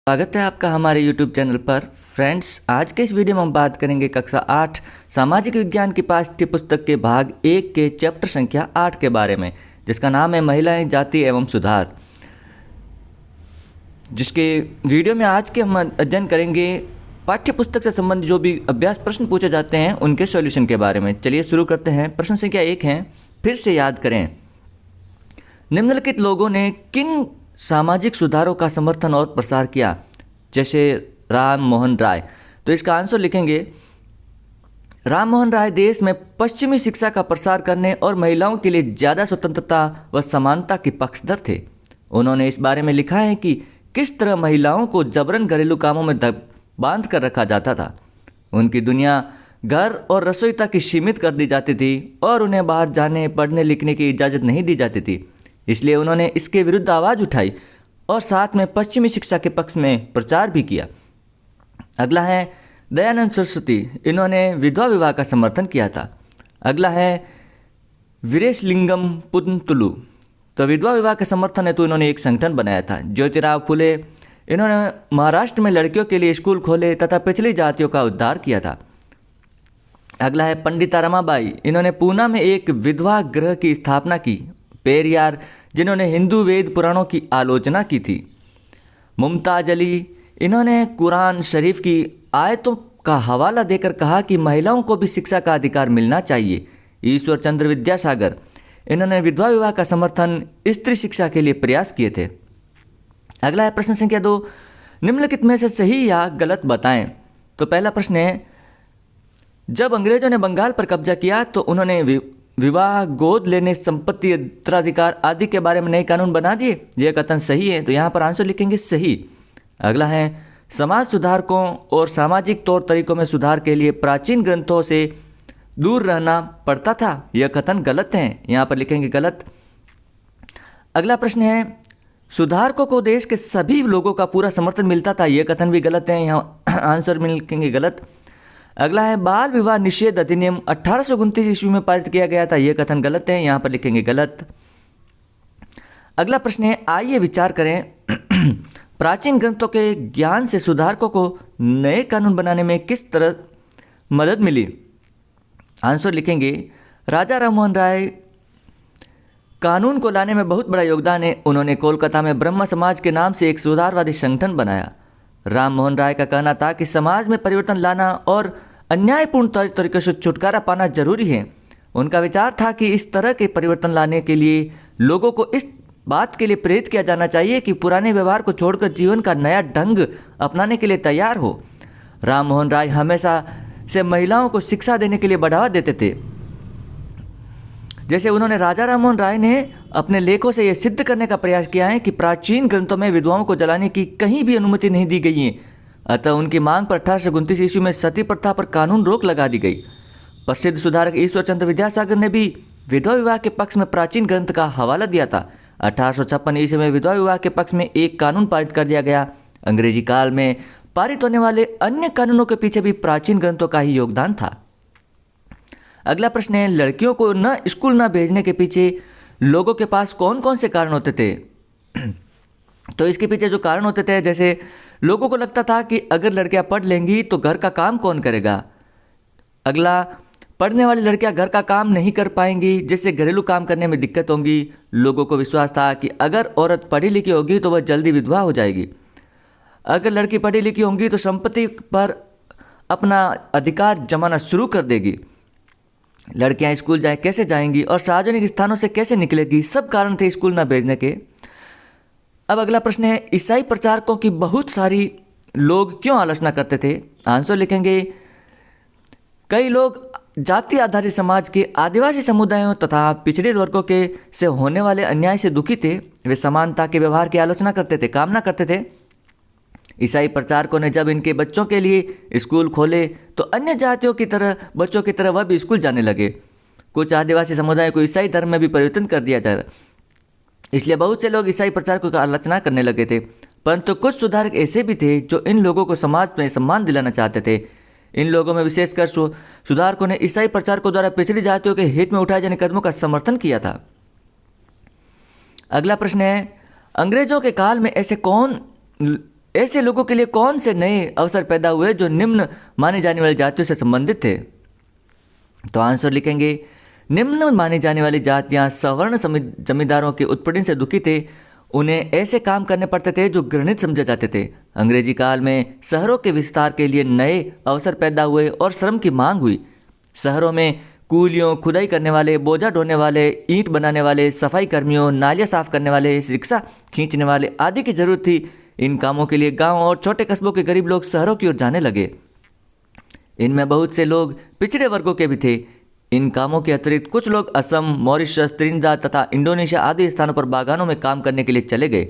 स्वागत है आपका हमारे YouTube चैनल पर। फ्रेंड्स, आज के इस वीडियो में हम बात करेंगे कक्षा 8 सामाजिक विज्ञान की पाठ्य पुस्तक के भाग 1 के चैप्टर संख्या 8 के बारे में, जिसका नाम है महिलाएं, जाति एवं सुधार। जिसके वीडियो में आज के हम अध्ययन करेंगे पाठ्य पुस्तक से संबंधित जो भी अभ्यास प्रश्न पूछे जाते हैं उनके सॉल्यूशन के बारे में। चलिए शुरू करते हैं। प्रश्न संख्या 1 है, फिर से याद करें, निम्नलिखित लोगों ने किन सामाजिक सुधारों का समर्थन और प्रसार किया, जैसे राम मोहन राय। तो इसका आंसर लिखेंगे, राम मोहन राय देश में पश्चिमी शिक्षा का प्रसार करने और महिलाओं के लिए ज़्यादा स्वतंत्रता व समानता के पक्षधर थे। उन्होंने इस बारे में लिखा है कि किस तरह महिलाओं को जबरन घरेलू कामों में बांध कर रखा जाता था। उनकी दुनिया घर और रसोई तक ही सीमित कर दी जाती थी और उन्हें बाहर जाने, पढ़ने लिखने की इजाज़त नहीं दी जाती थी। इसलिए उन्होंने इसके विरुद्ध आवाज़ उठाई और साथ में पश्चिमी शिक्षा के पक्ष में प्रचार भी किया। अगला है दयानंद सरस्वती, इन्होंने विधवा विवाह का समर्थन किया था। अगला है वीरेशलिंगम पुंतुलु, तो विधवा विवाह के समर्थन हेतु इन्होंने एक संगठन बनाया था। ज्योतिराव फुले, इन्होंने महाराष्ट्र में लड़कियों के लिए स्कूल खोले तथा पिछड़ी जातियों का उद्धार किया था। अगला है पंडिता रमाबाई, इन्होंने पूना में एक विधवा गृह की स्थापना की। पेरियार, जिन्होंने हिंदू वेद पुराणों की आलोचना की थी। मुमताज अली, इन्होंने कुरान शरीफ की आयतों का हवाला देकर कहा कि महिलाओं को भी शिक्षा का अधिकार मिलना चाहिए। ईश्वर चंद्र विद्यासागर, इन्होंने विधवा विवाह का समर्थन स्त्री शिक्षा के लिए प्रयास किए थे। अगला है प्रश्न संख्या 2, निम्नलिखित में से सही या गलत बताएं। तो पहला प्रश्न है, जब अंग्रेजों ने बंगाल पर कब्जा किया तो उन्होंने विवाह, गोद लेने, संपत्ति, उत्तराधिकार आदि के बारे में नए कानून बना दिए। यह कथन सही है, तो यहाँ पर आंसर लिखेंगे सही। अगला है, समाज सुधारकों और सामाजिक तौर तरीकों में सुधार के लिए प्राचीन ग्रंथों से दूर रहना पड़ता था। यह कथन गलत है, यहाँ पर लिखेंगे गलत। अगला प्रश्न है, सुधारकों को देश के सभी लोगों का पूरा समर्थन मिलता था। यह कथन भी गलत है, यहाँ आंसर में लिखेंगे गलत। अगला है, बाल विवाह निषेध अधिनियम 1829 ईस्वी में पारित किया गया था। यह कथन गलत है, यहाँ पर लिखेंगे गलत। अगला प्रश्न है, आइए विचार करें प्राचीन ग्रंथों के ज्ञान से सुधारकों को नए कानून बनाने में किस तरह मदद मिली। आंसर लिखेंगे, राजा राममोहन राय कानून को लाने में बहुत बड़ा योगदान है। उन्होंने कोलकाता में ब्रह्म समाज के नाम से एक सुधारवादी संगठन बनाया। राम मोहन राय का कहना था कि समाज में परिवर्तन लाना और अन्यायपूर्ण तरीके से छुटकारा पाना जरूरी है। उनका विचार था कि इस तरह के परिवर्तन लाने के लिए लोगों को इस बात के लिए प्रेरित किया जाना चाहिए कि पुराने व्यवहार को छोड़कर जीवन का नया ढंग अपनाने के लिए तैयार हो। राम मोहन राय हमेशा से महिलाओं को शिक्षा देने के लिए बढ़ावा देते थे। जैसे उन्होंने राजा राममोहन राय ने अपने लेखों से यह सिद्ध करने का प्रयास किया है कि प्राचीन ग्रंथों में विधवाओं को जलाने की कहीं भी अनुमति नहीं दी गई है। अतः उनकी मांग पर 1829 ईस्वी में सती प्रथा पर कानून रोक लगा दी गई। प्रसिद्ध सुधारक ईश्वर चंद्र विद्यासागर ने भी विधवा विवाह के पक्ष में प्राचीन ग्रंथ का हवाला दिया था। 1856 ईस्वी में विधवा विवाह के पक्ष में एक कानून पारित कर दिया गया। अंग्रेजी काल में पारित होने वाले अन्य कानूनों के पीछे भी प्राचीन ग्रंथों का ही योगदान था। अगला प्रश्न है, लड़कियों को न स्कूल न भेजने के पीछे लोगों के पास कौन कौन से कारण होते थे। तो इसके पीछे जो कारण होते थे, जैसे लोगों को लगता था कि अगर लड़कियां पढ़ लेंगी तो घर का काम कौन करेगा। अगला, पढ़ने वाली लड़कियां घर का काम नहीं कर पाएंगी, जिससे घरेलू काम करने में दिक्कत होगी। लोगों को विश्वास था कि अगर औरत पढ़ी लिखी होगी तो वह जल्दी विधवा हो जाएगी। अगर लड़की पढ़ी लिखी होंगी तो संपत्ति पर अपना अधिकार जमाना शुरू कर देगी। लड़कियां स्कूल कैसे जाएंगी और सार्वजनिक स्थानों से कैसे निकलेगी। सब कारण थे स्कूल न भेजने के। अब अगला प्रश्न है, ईसाई प्रचारकों की बहुत सारी लोग क्यों आलोचना करते थे। आंसर लिखेंगे, कई लोग जाति आधारित समाज के आदिवासी समुदायों तथा पिछड़े वर्गों के से होने वाले अन्याय से दुखी थे। वे समानता के व्यवहार की आलोचना करते थे, कामना करते थे। ईसाई प्रचारकों ने जब इनके बच्चों के लिए स्कूल खोले तो अन्य जातियों की तरह बच्चों की तरह वह भी स्कूल जाने लगे। कुछ आदिवासी समुदाय को ईसाई धर्म में भी परिवर्तन कर दिया जाए, इसलिए बहुत से लोग ईसाई प्रचारकों की आलोचना करने लगे थे। परंतु कुछ सुधारक ऐसे भी थे जो इन लोगों को समाज में सम्मान दिलाना चाहते थे। इन लोगों में विशेषकर सुधारकों ने ईसाई प्रचारकों द्वारा पिछड़ी जातियों के हित में उठाए जाने कदमों का समर्थन किया था। अगला प्रश्न है, अंग्रेजों के काल में ऐसे कौन ऐसे लोगों के लिए कौन से नए अवसर पैदा हुए जो निम्न मानी जाने वाली जातियों से संबंधित थे? तो आंसर लिखेंगे, निम्न मानी जाने वाली जातियां सवर्ण जमींदारों के उत्पीड़न से दुखी थे। उन्हें ऐसे काम करने पड़ते थे जो घृणित समझे जाते थे। अंग्रेजी काल में शहरों के विस्तार के लिए नए अवसर पैदा हुए और श्रम की मांग हुई। शहरों में कूलियों, खुदाई करने वाले, बोझा ढोने वाले, ईंट बनाने वाले, सफाई कर्मियों, नालियाँ साफ करने वाले, रिक्शा खींचने वाले आदि की जरूरत थी। इन कामों के लिए गांव और छोटे कस्बों के गरीब लोग शहरों की ओर जाने लगे। इनमें बहुत से लोग पिछड़े वर्गों के भी थे। इन कामों के अतिरिक्त कुछ लोग असम, मॉरिशस, त्रिनिदाद तथा इंडोनेशिया आदि स्थानों पर बागानों में काम करने के लिए चले गए।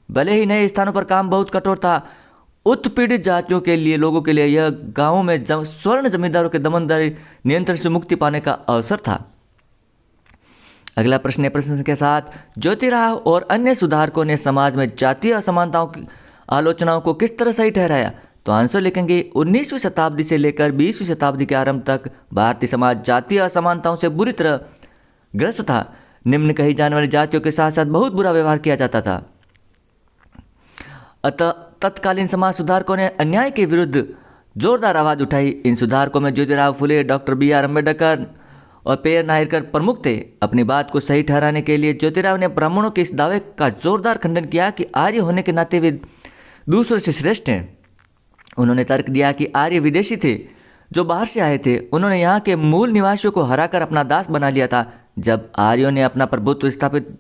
भले ही नए स्थानों पर काम बहुत कठोर था, उत्पीड़ित जातियों के लिए, लोगों के लिए यह गांवों में स्वर्ण जमींदारों के दमनदारी नियंत्रण से मुक्ति पाने का अवसर था। अगला प्रश्न है प्रश्न संख्या 7। ज्योतिराव और अन्य सुधारकों ने समाज में जातीय असमानताओं की आलोचनाओं को किस तरह सही ठहराया? तो आंसर लिखेंगे, 19वीं शताब्दी से लेकर 20वीं शताब्दी के आरंभ तक भारतीय समाज जातीय असमानताओं से बुरी तरह ग्रस्त था। निम्न कही जाने वाली जातियों के साथ साथ बहुत बुरा व्यवहार किया जाता था। अतः तत्कालीन समाज सुधारकों ने अन्याय के विरुद्ध जोरदार आवाज उठाई। इन सुधारकों में ज्योतिराव फुले, डॉक्टर B.R. अम्बेडकर और पेयर नायरकर प्रमुख थे। अपनी बात को सही ठहराने के लिए ज्योतिराव ने ब्राह्मणों के इस दावे का जोरदार खंडन किया कि आर्य होने के नाते वे दूसरों से श्रेष्ठ हैं। उन्होंने तर्क दिया कि आर्य विदेशी थे जो बाहर से आए थे। उन्होंने यहाँ के मूल निवासियों को हराकर अपना दास बना लिया था। जब आर्यों ने अपना प्रभुत्व स्थापित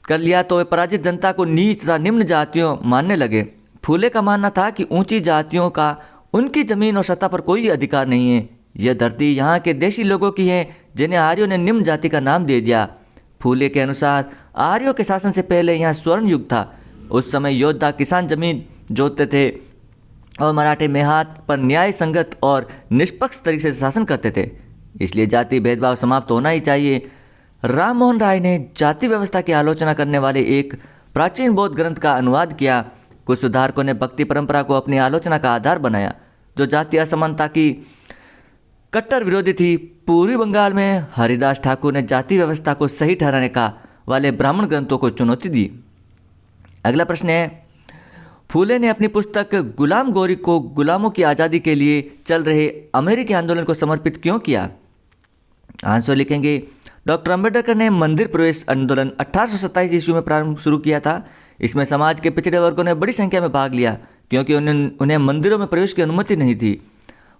कर लिया तो वे पराजित जनता को नीच तथा निम्न जातियों मानने लगे। फूले का मानना था कि ऊंची जातियों का उनकी जमीन और सत्ता पर कोई अधिकार नहीं है। यह धरती यहाँ के देशी लोगों की है जिन्हें आर्यों ने निम्न जाति का नाम दे दिया। फूले के अनुसार आर्यों के शासन से पहले यहाँ स्वर्ण युग था। उस समय योद्धा किसान जमीन जोतते थे और मराठे मेहात पर न्याय संगत और निष्पक्ष तरीके से शासन करते थे। इसलिए जाति भेदभाव समाप्त होना ही चाहिए। राम मोहन राय ने जाति व्यवस्था की आलोचना करने वाले एक प्राचीन बौद्ध ग्रंथ का अनुवाद किया। कुछ सुधारकों ने भक्ति परंपरा को अपनी आलोचना का आधार बनाया, जो जातीय असमानता की कट्टर विरोधी थी। पूर्वी बंगाल में हरिदास ठाकुर ने जाति व्यवस्था को सही ठहराने का वाले ब्राह्मण ग्रंथों को चुनौती दी। अगला प्रश्न है, फूले ने अपनी पुस्तक गुलाम गौरी को गुलामों की आज़ादी के लिए चल रहे अमेरिकी आंदोलन को समर्पित क्यों किया? आंसर लिखेंगे, डॉक्टर अम्बेडकर ने मंदिर प्रवेश आंदोलन 1827 ईस्वी में प्रारंभ शुरू किया था। इसमें समाज के पिछड़े वर्गों ने बड़ी संख्या में भाग लिया क्योंकि उन्हें मंदिरों में प्रवेश की अनुमति नहीं थी।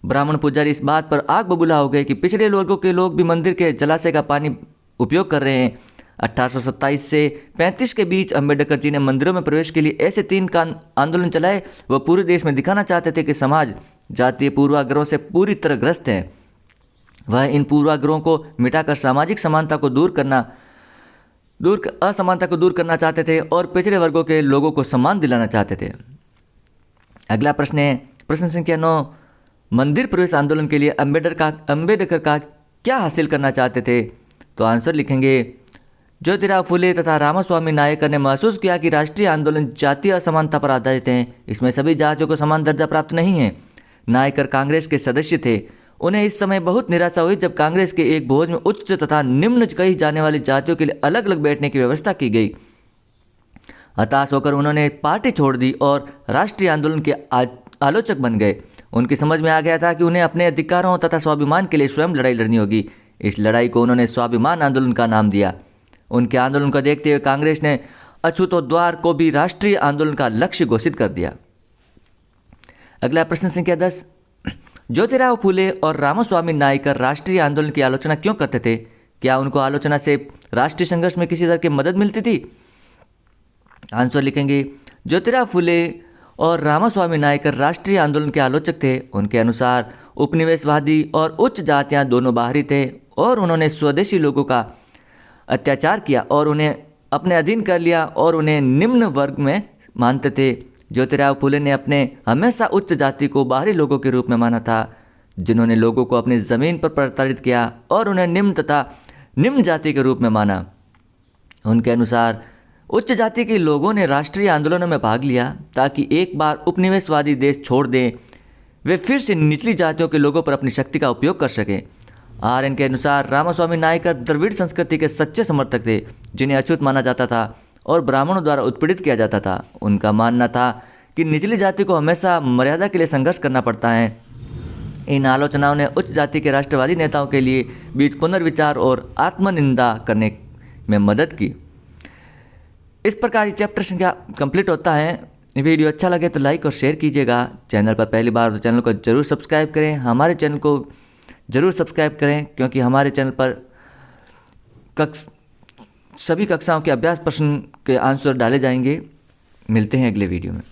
ब्राह्मण पुजारी इस बात पर आग बबूला हो गए कि पिछड़े वर्गों के लोग भी मंदिर के जलाशय का पानी उपयोग कर रहे हैं। 1827 से 35 के बीच अम्बेडकर जी ने मंदिरों में प्रवेश के लिए ऐसे 3 आंदोलन चलाए। वह पूरे देश में दिखाना चाहते थे कि समाज जातीय पूर्वाग्रहों से पूरी तरह ग्रस्त है। वह इन पूर्वाग्रहों को मिटाकर सामाजिक असमानता को दूर करना चाहते थे और पिछड़े वर्गों के लोगों को सम्मान दिलाना चाहते थे। अगला प्रश्न है प्रश्न संख्या 9। मंदिर प्रवेश आंदोलन के लिए अम्बेडकर का क्या हासिल करना चाहते थे? तो आंसर लिखेंगे, ज्योतिराव फुले तथा रामास्वामी नायकर ने महसूस किया कि राष्ट्रीय आंदोलन जातीय असमानता पर आधारित हैं। इसमें सभी जातियों को समान दर्जा प्राप्त नहीं है। नायकर कांग्रेस के सदस्य थे। उन्हें इस समय बहुत निराशा हुई जब कांग्रेस के एक भोज में उच्च तथा निम्न कही जाने वाली जातियों के लिए अलग अलग बैठने की व्यवस्था की गई। हताश होकर उन्होंने पार्टी छोड़ दी और राष्ट्रीय आंदोलन के आलोचक बन गए। उनकी समझ में आ गया था कि उन्हें अपने अधिकारों तथा स्वाभिमान के लिए स्वयं लड़ाई लड़नी होगी। इस लड़ाई को उन्होंने स्वाभिमान आंदोलन का नाम दिया। उनके आंदोलन को देखते हुए कांग्रेस ने अछूतोद्वार को भी राष्ट्रीय आंदोलन का लक्ष्य घोषित कर दिया। अगला प्रश्न संख्या 10। ज्योतिराव फुले और रामास्वामी नायकर राष्ट्रीय आंदोलन की आलोचना क्यों करते थे? क्या उनको आलोचना से राष्ट्रीय संघर्ष में किसी तरह की मदद मिलती थी? आंसर लिखेंगे, ज्योतिराव फुले और रामास्वामी नायकर राष्ट्रीय आंदोलन के आलोचक थे। उनके अनुसार उपनिवेशवादी और उच्च जातियां दोनों बाहरी थे और उन्होंने स्वदेशी लोगों का अत्याचार किया और उन्हें अपने अधीन कर लिया और उन्हें निम्न वर्ग में मानते थे। ज्योतिराव फुले ने अपने हमेशा उच्च जाति को बाहरी लोगों के रूप में माना था, जिन्होंने लोगों को अपनी ज़मीन पर प्रताड़ित किया और उन्हें निम्न तथा निम्न जाति के रूप में माना। उनके अनुसार उच्च जाति के लोगों ने राष्ट्रीय आंदोलनों में भाग लिया ताकि एक बार उपनिवेशवादी देश छोड़ दें, वे फिर से निचली जातियों के लोगों पर अपनी शक्ति का उपयोग कर सकें। आरएन के अनुसार रामास्वामी नायकर द्रविड़ संस्कृति के सच्चे समर्थक थे, जिन्हें अछूत माना जाता था और ब्राह्मणों द्वारा उत्पीड़ित किया जाता था। उनका मानना था कि निचली जाति को हमेशा मर्यादा के लिए संघर्ष करना पड़ता है। इन आलोचनाओं ने उच्च जाति के राष्ट्रवादी नेताओं के लिए बीच पुनर्विचार और आत्मनिंदा करने में मदद की। इस प्रकार ये चैप्टर संख्या कंप्लीट होता है। वीडियो अच्छा लगे तो लाइक और शेयर कीजिएगा। चैनल पर पहली बार तो चैनल को ज़रूर सब्सक्राइब करें, हमारे चैनल को ज़रूर सब्सक्राइब करें, क्योंकि हमारे चैनल पर सभी कक्षाओं के अभ्यास प्रश्न के आंसर डाले जाएंगे। मिलते हैं अगले वीडियो में।